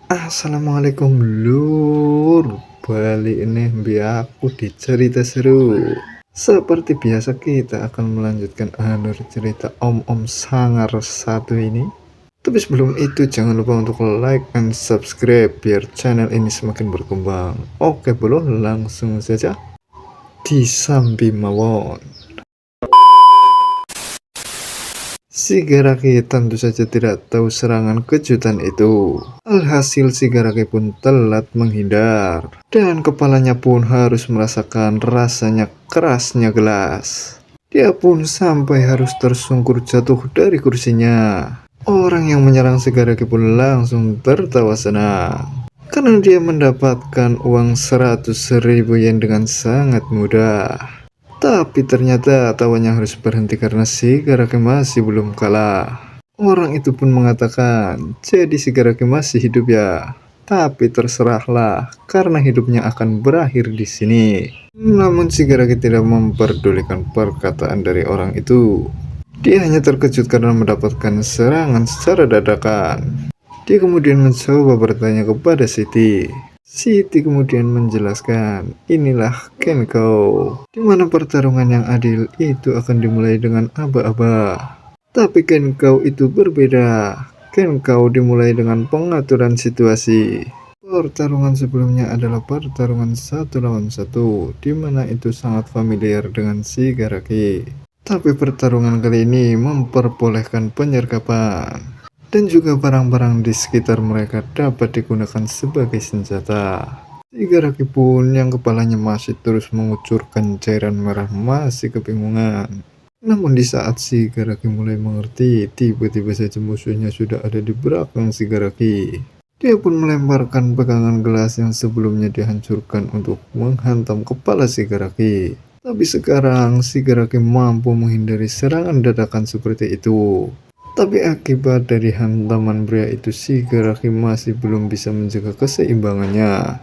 Assalamualaikum lur, balik nih aku di cerita seru. Seperti biasa kita akan melanjutkan alur cerita om-om sangar satu ini. Tapi sebelum itu jangan lupa untuk like and subscribe biar channel ini semakin berkembang. Oke bro, langsung saja disambi mawon. Si Garaki tentu saja tidak tahu serangan kejutan itu. Alhasil si Garaki pun telat menghindar. Dan kepalanya pun harus merasakan rasanya kerasnya gelas. Dia pun sampai harus tersungkur jatuh dari kursinya. Orang yang menyerang si Garaki pun langsung tertawa senang. Karena dia mendapatkan uang 100.000 yen dengan sangat mudah. Tapi ternyata tawanya harus berhenti karena si Garaki masih belum kalah. Orang itu pun mengatakan, jadi si Garaki masih hidup ya. Tapi terserahlah, karena hidupnya akan berakhir di sini. Namun si Garaki tidak memperdulikan perkataan dari orang itu. Dia hanya terkejut karena mendapatkan serangan secara dadakan. Dia kemudian mencoba bertanya kepada Siti. Siti kemudian menjelaskan, inilah Kenko, di mana pertarungan yang adil itu akan dimulai dengan aba-aba. Tapi Kenko itu berbeda. Kenko dimulai dengan pengaturan situasi. Pertarungan sebelumnya adalah pertarungan satu lawan satu, di mana itu sangat familiar dengan si Garaki. Tapi pertarungan kali ini memperbolehkan penyergapan. Dan juga barang-barang di sekitar mereka dapat digunakan sebagai senjata. Si Garaki pun yang kepalanya masih terus mengucurkan cairan merah masih kebingungan. Namun di saat si Garaki mulai mengerti, tiba-tiba saja musuhnya sudah ada di belakang si Garaki. Dia pun melemparkan pegangan gelas yang sebelumnya dihancurkan untuk menghantam kepala si Garaki. Tapi sekarang si Garaki mampu menghindari serangan dadakan seperti itu. Tapi akibat dari hantaman pria itu si Garaki masih belum bisa menjaga keseimbangannya.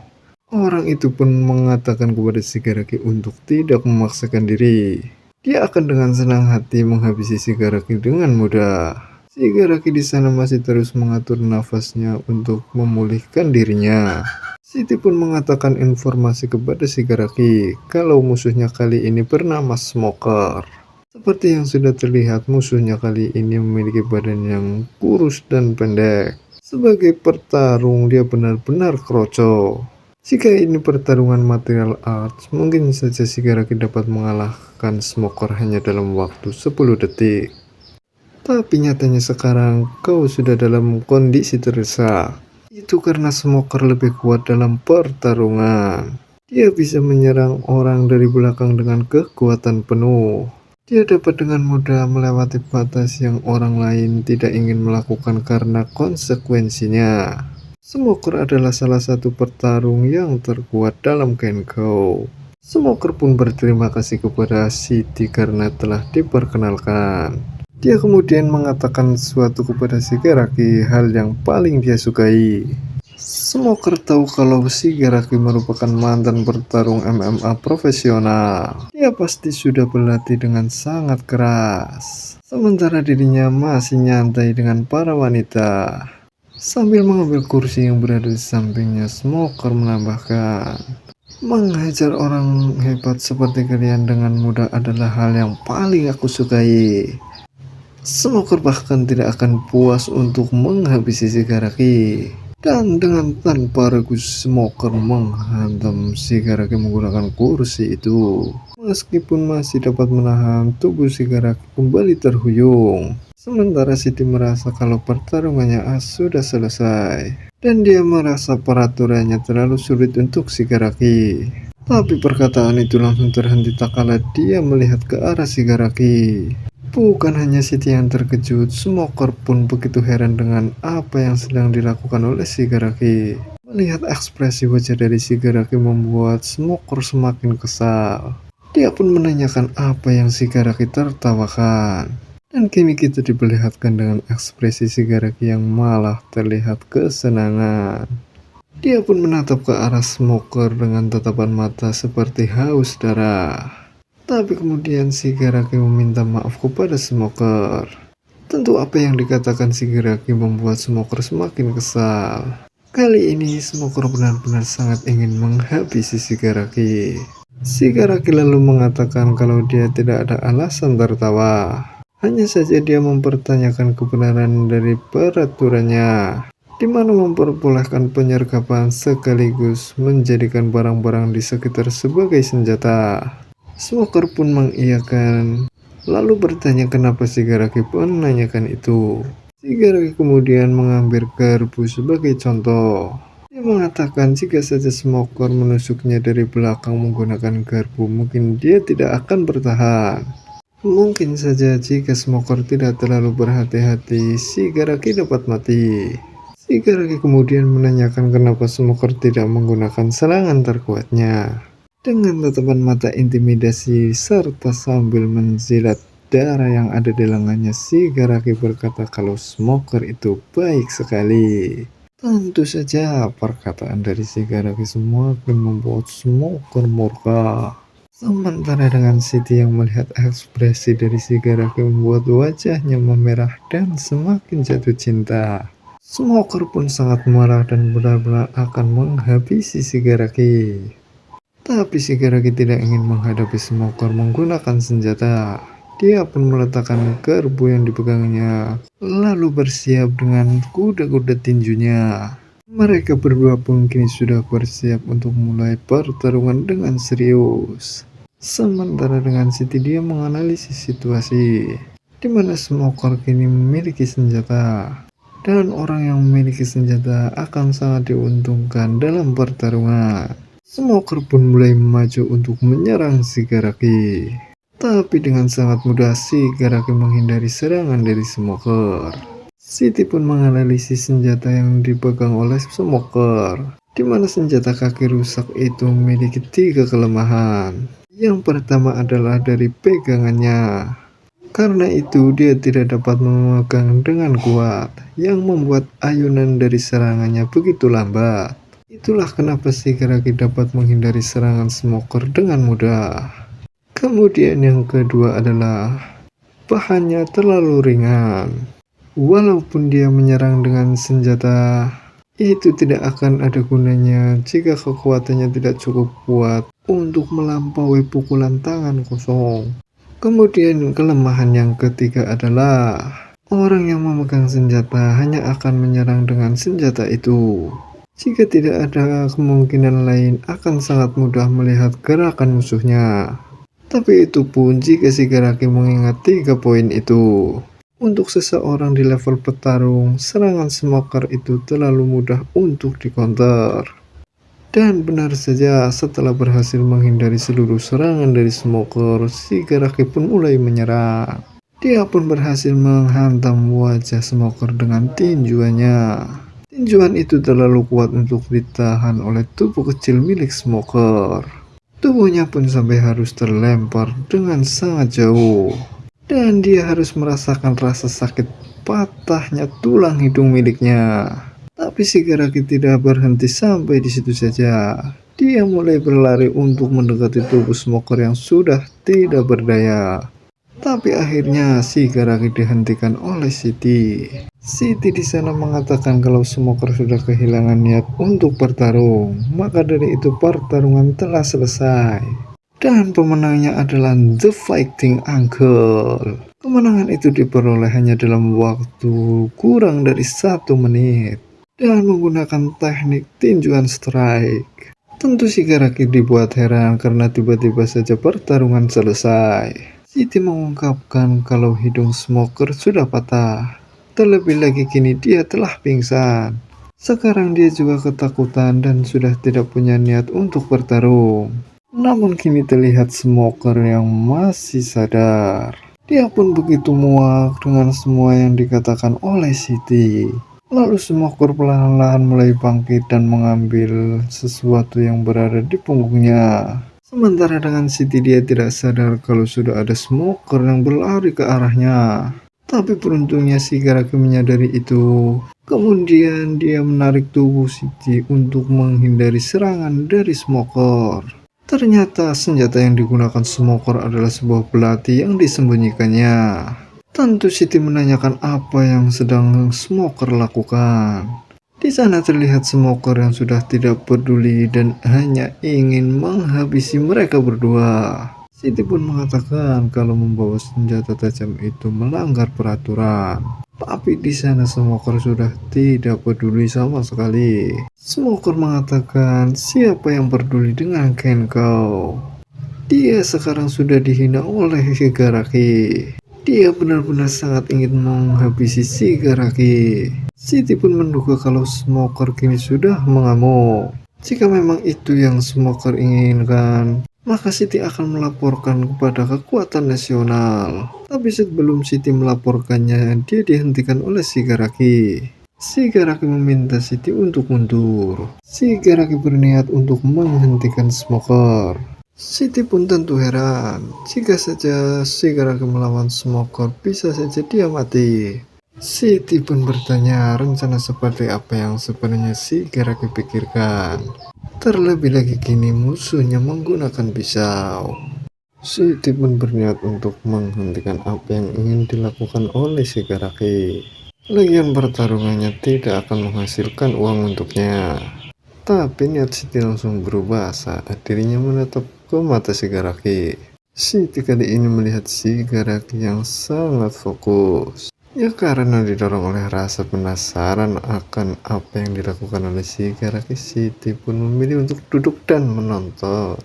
Orang itu pun mengatakan kepada si Garaki untuk tidak memaksakan diri. Dia akan dengan senang hati menghabisi si Garaki dengan mudah. Si Garaki di sana masih terus mengatur nafasnya untuk memulihkan dirinya. Siti pun mengatakan informasi kepada si Garaki kalau musuhnya kali ini bernama Smoker. Seperti yang sudah terlihat, musuhnya kali ini memiliki badan yang kurus dan pendek. Sebagai pertarung, dia benar-benar kroco. Jika ini pertarungan material arts, mungkin saja si Garaki dapat mengalahkan Smoker hanya dalam waktu 10 detik. Tapi nyatanya sekarang kau sudah dalam kondisi terdesak. Itu karena Smoker lebih kuat dalam pertarungan. Dia bisa menyerang orang dari belakang dengan kekuatan penuh. Dia dapat dengan mudah melewati batas yang orang lain tidak ingin melakukan karena konsekuensinya. Smoker adalah salah satu petarung yang terkuat dalam Kenko. Smoker pun berterima kasih kepada Siti karena telah diperkenalkan. Dia kemudian mengatakan sesuatu kepada si Garaki, hal yang paling dia sukai. Smoker tahu kalau si Garaki merupakan mantan bertarung MMA profesional. Dia pasti sudah berlatih dengan sangat keras. Sementara dirinya masih nyantai dengan para wanita. Sambil mengambil kursi yang berada di sampingnya, Smoker menambahkan, menghajar orang hebat seperti kalian dengan mudah adalah hal yang paling aku sukai. Smoker bahkan tidak akan puas untuk menghabisi si Garaki. Dan dengan tanpa ragu Smoker menghantam si Garaki menggunakan kursi itu. Meskipun masih dapat menahan, tubuh si Garaki kembali terhuyung. Sementara Siti merasa kalau pertarungannya sudah selesai. Dan dia merasa peraturannya terlalu sulit untuk si Garaki. Tapi perkataan itu langsung terhenti tak kala dia melihat ke arah si Garaki. Bukan hanya Siti yang terkejut, Smoker pun begitu heran dengan apa yang sedang dilakukan oleh si Garaki. Melihat ekspresi wajah dari si Garaki membuat Smoker semakin kesal. Dia pun menanyakan apa yang si Garaki tertawakan. Dan kini kita diperlihatkan dengan ekspresi si Garaki yang malah terlihat kesenangan. Dia pun menatap ke arah Smoker dengan tatapan mata seperti haus darah. Tapi kemudian si Garaki meminta maaf kepada Smoker. Tentu apa yang dikatakan si Garaki membuat Smoker semakin kesal. Kali ini Smoker benar-benar sangat ingin menghabisi Shigaraki. Shigaraki lalu mengatakan kalau dia tidak ada alasan tertawa. Hanya saja dia mempertanyakan kebenaran dari peraturannya, di mana memperbolehkan penyergapan sekaligus menjadikan barang-barang di sekitar sebagai senjata. Smoker pun mengiyakan, lalu bertanya kenapa Shigaraki menanyakan itu. Shigaraki kemudian mengambil garpu sebagai contoh. Dia mengatakan jika saja Smoker menusuknya dari belakang menggunakan garpu, mungkin dia tidak akan bertahan. Mungkin saja jika Smoker tidak terlalu berhati-hati, Shigaraki dapat mati. Shigaraki kemudian menanyakan kenapa Smoker tidak menggunakan serangan terkuatnya. Dengan tatapan mata intimidasi serta sambil menjilat darah yang ada di lengannya, Shigaraki berkata kalau Smoker itu baik sekali. Tentu saja perkataan dari Shigaraki semakin membuat Smoker murka. Sementara dengan Siti yang melihat ekspresi dari Shigaraki membuat wajahnya memerah dan semakin jatuh cinta. Smoker pun sangat marah dan benar-benar akan menghabisi Shigaraki. Tapi Shigaraki tidak ingin menghadapi Smoker menggunakan senjata. Dia pun meletakkan garpu yang dipegangnya, lalu bersiap dengan kuda-kuda tinjunya. Mereka berdua pun kini sudah bersiap untuk mulai pertarungan dengan serius. Sementara dengan Siti dia menganalisis situasi, di mana Smoker kini memiliki senjata. Dan orang yang memiliki senjata akan sangat diuntungkan dalam pertarungan. Smoker pun mulai maju untuk menyerang Shigaraki. Tapi dengan sangat mudah Shigaraki menghindari serangan dari Smoker. Siti pun menganalisis senjata yang dipegang oleh Smoker, di mana senjata kaki rusak itu memiliki 3 kelemahan. Yang pertama adalah dari pegangannya. Karena itu dia tidak dapat memegang dengan kuat, yang membuat ayunan dari serangannya begitu lambat. Itulah kenapa Shigaraki dapat menghindari serangan Smoker dengan mudah. Kemudian yang kedua adalah bahannya terlalu ringan. Walaupun dia menyerang dengan senjata, itu tidak akan ada gunanya jika kekuatannya tidak cukup kuat untuk melampaui pukulan tangan kosong. Kemudian kelemahan yang ketiga adalah orang yang memegang senjata hanya akan menyerang dengan senjata itu. Jika tidak ada kemungkinan lain, akan sangat mudah melihat gerakan musuhnya. Tapi itu pun jika Shigaraki mengingat 3 poin itu. Untuk seseorang di level petarung, serangan Smoker itu terlalu mudah untuk dikonter. Dan benar saja, setelah berhasil menghindari seluruh serangan dari Smoker, Shigaraki pun mulai menyerang. Dia pun berhasil menghantam wajah Smoker dengan tinjuannya. Tinjuan itu terlalu kuat untuk ditahan oleh tubuh kecil milik Smoker. Tubuhnya pun sampai harus terlempar dengan sangat jauh. Dan dia harus merasakan rasa sakit patahnya tulang hidung miliknya. Tapi Shigaraki tidak berhenti sampai di situ saja. Dia mulai berlari untuk mendekati tubuh Smoker yang sudah tidak berdaya. Tapi akhirnya Shigaraki dihentikan oleh Siti. Siti di sana mengatakan kalau Smoker sudah kehilangan niat untuk bertarung, maka dari itu pertarungan telah selesai. Dan pemenangnya adalah The Fighting Uncle. Kemenangan itu diperoleh hanya dalam waktu kurang dari 1 menit dan menggunakan teknik tinjuan strike. Tentu Shigaraki dibuat heran karena tiba-tiba saja pertarungan selesai. Siti mengungkapkan kalau hidung Smoker sudah patah. Terlebih lagi kini dia telah pingsan. Sekarang dia juga ketakutan dan sudah tidak punya niat untuk bertarung. Namun kini terlihat Smoker yang masih sadar. Dia pun begitu muak dengan semua yang dikatakan oleh Siti. Lalu Smoker perlahan-lahan mulai bangkit dan mengambil sesuatu yang berada di punggungnya. Sementara dengan Siti dia tidak sadar kalau sudah ada Smoker yang berlari ke arahnya. Tapi beruntungnya Shigaraki menyadari itu. Kemudian dia menarik tubuh Siti untuk menghindari serangan dari Smoker. Ternyata senjata yang digunakan Smoker adalah sebuah belati yang disembunyikannya. Tentu Siti menanyakan apa yang sedang Smoker lakukan. Di sana terlihat smoker yang sudah tidak peduli dan hanya ingin menghabisi mereka berdua. Siti pun mengatakan kalau membawa senjata tajam itu melanggar peraturan. Tapi di sana smoker sudah tidak peduli sama sekali. Smoker mengatakan, siapa yang peduli dengan Kenko? Dia sekarang sudah dihina oleh Shigaraki. Dia benar-benar sangat ingin menghabisi Shigaraki. Siti pun menduga kalau Smoker kini sudah mengamuk. Jika memang itu yang Smoker inginkan, maka Siti akan melaporkan kepada kekuatan nasional. Tapi sebelum Siti melaporkannya, dia dihentikan oleh Shigaraki. Shigaraki meminta Siti untuk mundur. Shigaraki berniat untuk menghentikan Smoker. Siti pun tentu heran, jika saja Shigaraki melawan Smoker bisa saja dia mati. Siti pun bertanya rencana seperti apa yang sebenarnya Shigaraki pikirkan. Terlebih lagi kini musuhnya menggunakan pisau. Siti pun berniat untuk menghentikan apa yang ingin dilakukan oleh Shigaraki. Lagian pertarungannya tidak akan menghasilkan uang untuknya. Tapi niat Siti langsung berubah saat dirinya menatap ke mata Shigaraki. Siti kali ini melihat Shigaraki yang sangat fokus. Ya karena didorong oleh rasa penasaran akan apa yang dilakukan oleh Shigaraki, Siti pun memilih untuk duduk dan menonton.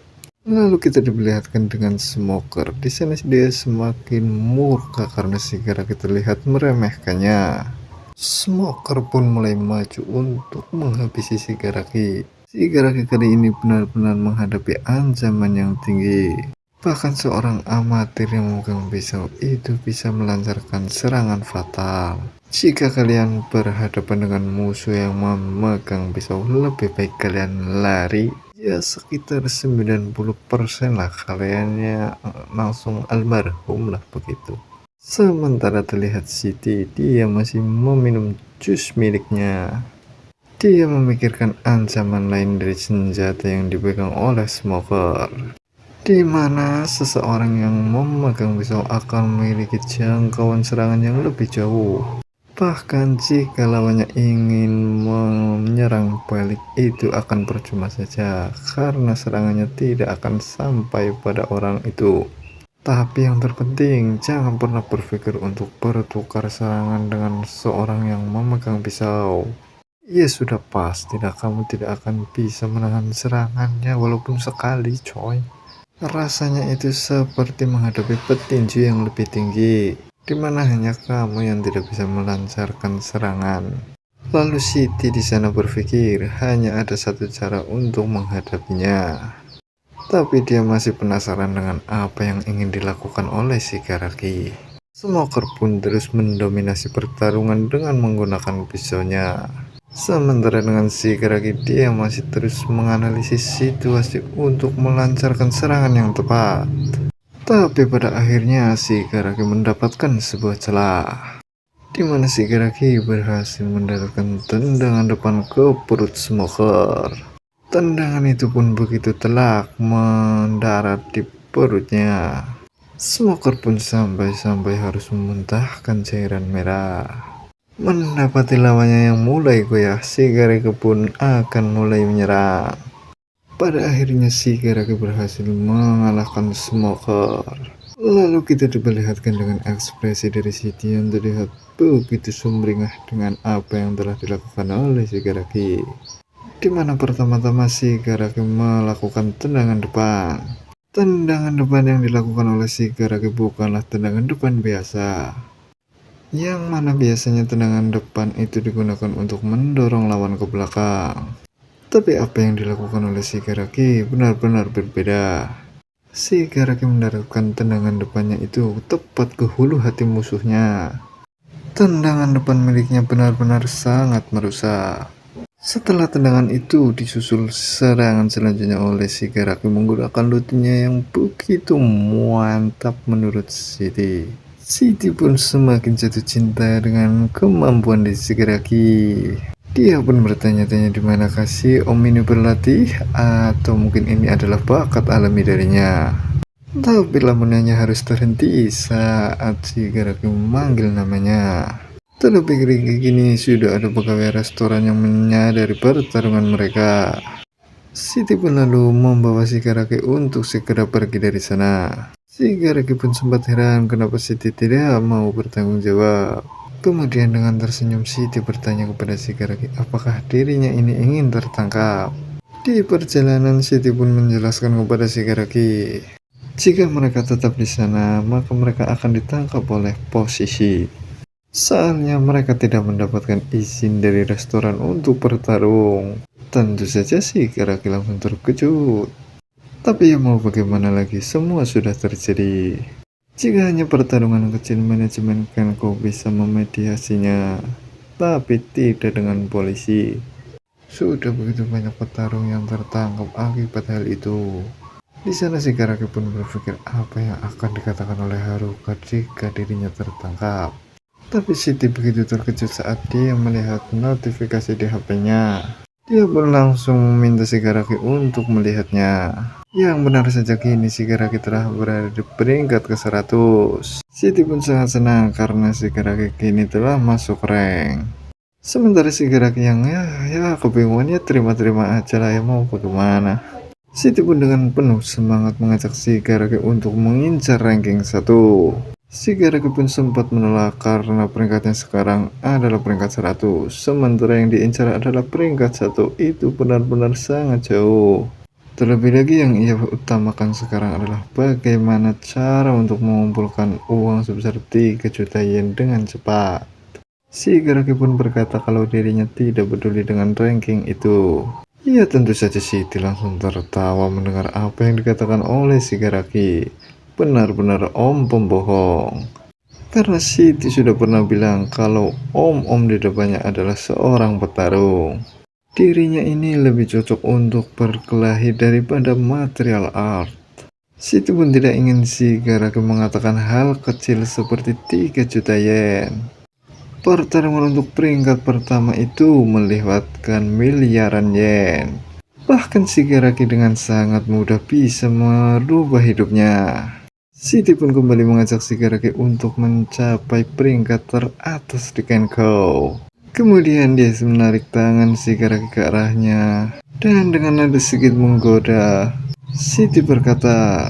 Lalu kita diperlihatkan dengan Smoker. Di sana dia semakin murka karena Shigaraki terlihat meremehkannya. Smoker pun mulai maju untuk menghabisi Shigaraki. Shigaraki kali ini benar-benar menghadapi ancaman yang tinggi. Bahkan seorang amatir yang memegang pisau itu bisa melancarkan serangan fatal. Jika kalian berhadapan dengan musuh yang memegang pisau, lebih baik kalian lari. Ya sekitar 90% lah, kaliannya langsung almarhum lah begitu. Sementara terlihat Siti, dia masih meminum jus miliknya. Dia memikirkan ancaman lain dari senjata yang dipegang oleh Smoker, di mana seseorang yang memegang pisau akan memiliki jangkauan serangan yang lebih jauh. Bahkan jika lawannya ingin menyerang balik, itu akan percuma saja karena serangannya tidak akan sampai pada orang itu. Tapi yang terpenting, jangan pernah berpikir untuk bertukar serangan dengan seorang yang memegang pisau. Ya sudah pastilah kamu tidak akan bisa menahan serangannya walaupun sekali, coy. Rasanya itu seperti menghadapi petinju yang lebih tinggi, di mana hanya kamu yang tidak bisa melancarkan serangan. Lalu Siti di sana berpikir hanya ada satu cara untuk menghadapinya. Tapi dia masih penasaran dengan apa yang ingin dilakukan oleh Shigaraki. Smoker pun terus mendominasi pertarungan dengan menggunakan pisaunya. Sementara dengan Shigaraki, dia masih terus menganalisis situasi untuk melancarkan serangan yang tepat. Tapi pada akhirnya Shigaraki mendapatkan sebuah celah, di mana Shigaraki berhasil mendapatkan tendangan depan ke perut Smoker. Tendangan itu pun begitu telak mendarat di perutnya. Smoker pun sampai-sampai harus memuntahkan cairan merah. Mendapati lawannya yang mulai goyah, Shigaraki pun akan mulai menyerang. Pada akhirnya Shigaraki berhasil mengalahkan Smoker. Lalu kita diperlihatkan dengan ekspresi dari Siti yang terlihat begitu sumringah dengan apa yang telah dilakukan oleh Shigaraki. Di mana pertama-tama Shigaraki melakukan tendangan depan. Tendangan depan yang dilakukan oleh Shigaraki bukanlah tendangan depan biasa, yang mana biasanya tendangan depan itu digunakan untuk mendorong lawan ke belakang. Tapi apa yang dilakukan oleh Shigaraki benar-benar berbeda. Shigaraki mendaratkan tendangan depannya itu tepat ke hulu hati musuhnya. Tendangan depan miliknya benar-benar sangat merusak. Setelah tendangan itu disusul serangan selanjutnya oleh Shigaraki menggunakan lututnya yang begitu mantap menurut Siti. Siti pun semakin jatuh cinta dengan kemampuan dari Shigaraki. Dia pun bertanya-tanya di manakah si Om ini berlatih, atau mungkin ini adalah bakat alami darinya. Tapi lamunannya harus terhenti saat Shigaraki memanggil namanya. Terlebih kini sudah ada pegawai restoran yang menyadari pertarungan mereka. Siti pun lalu membawa Shigaraki untuk segera pergi dari sana. Shigaraki pun sempat heran kenapa Siti tidak mau bertanggung jawab. Kemudian dengan tersenyum Siti bertanya kepada Shigaraki apakah dirinya ini ingin tertangkap. Di perjalanan Siti pun menjelaskan kepada Shigaraki jika mereka tetap di sana maka mereka akan ditangkap oleh posisi. Soalnya mereka tidak mendapatkan izin dari restoran untuk bertarung. Tentu saja Shigaraki langsung terkejut. Tapi ya mau bagaimana lagi, semua sudah terjadi. Jika hanya pertarungan kecil, manajemen Kenko bisa memediasinya, tapi tidak dengan polisi. Sudah begitu banyak petarung yang tertangkap akibat hal itu. Di sana Shigaraki pun berpikir apa yang akan dikatakan oleh Haruka jika dirinya tertangkap. Tapi Siti begitu terkejut saat dia melihat notifikasi di HP-nya. Dia pun langsung meminta Shigaraki untuk melihatnya. Yang benar saja kini Shigaraki telah berada di peringkat ke-100. Siti pun sangat senang karena Shigaraki kini telah masuk rank. Sementara Shigaraki yang ya kebingungan ya terima-terima aja lah ya mau bagaimana. Siti pun dengan penuh semangat mengajak Shigaraki untuk mengincar ranking 1. Shigaraki pun sempat menolak karena peringkatnya sekarang adalah peringkat 100, sementara yang diincar adalah peringkat 1 itu benar-benar sangat jauh. Terlebih lagi yang ia utamakan sekarang adalah bagaimana cara untuk mengumpulkan uang sebesar 3 juta yen dengan cepat. Shigaraki pun berkata kalau dirinya tidak peduli dengan ranking itu. Ya tentu saja Siti langsung tertawa mendengar apa yang dikatakan oleh Shigaraki. Benar-benar om pembohong. Karena Siti sudah pernah bilang kalau om-om di depannya adalah seorang petarung. Dirinya ini lebih cocok untuk berkelahi daripada material art. Siti pun tidak ingin Shigaraki mengatakan hal kecil seperti 3 juta yen. Pertarungan untuk peringkat pertama itu melewatkan miliaran yen. Bahkan Shigaraki dengan sangat mudah bisa merubah hidupnya. Siti pun kembali mengajak Shigaraki untuk mencapai peringkat teratas di Kenko. Kemudian dia menarik tangan Shigaraki ke arahnya. Dan dengan nada sedikit menggoda, Siti berkata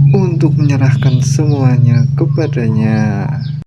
untuk menyerahkan semuanya kepadanya.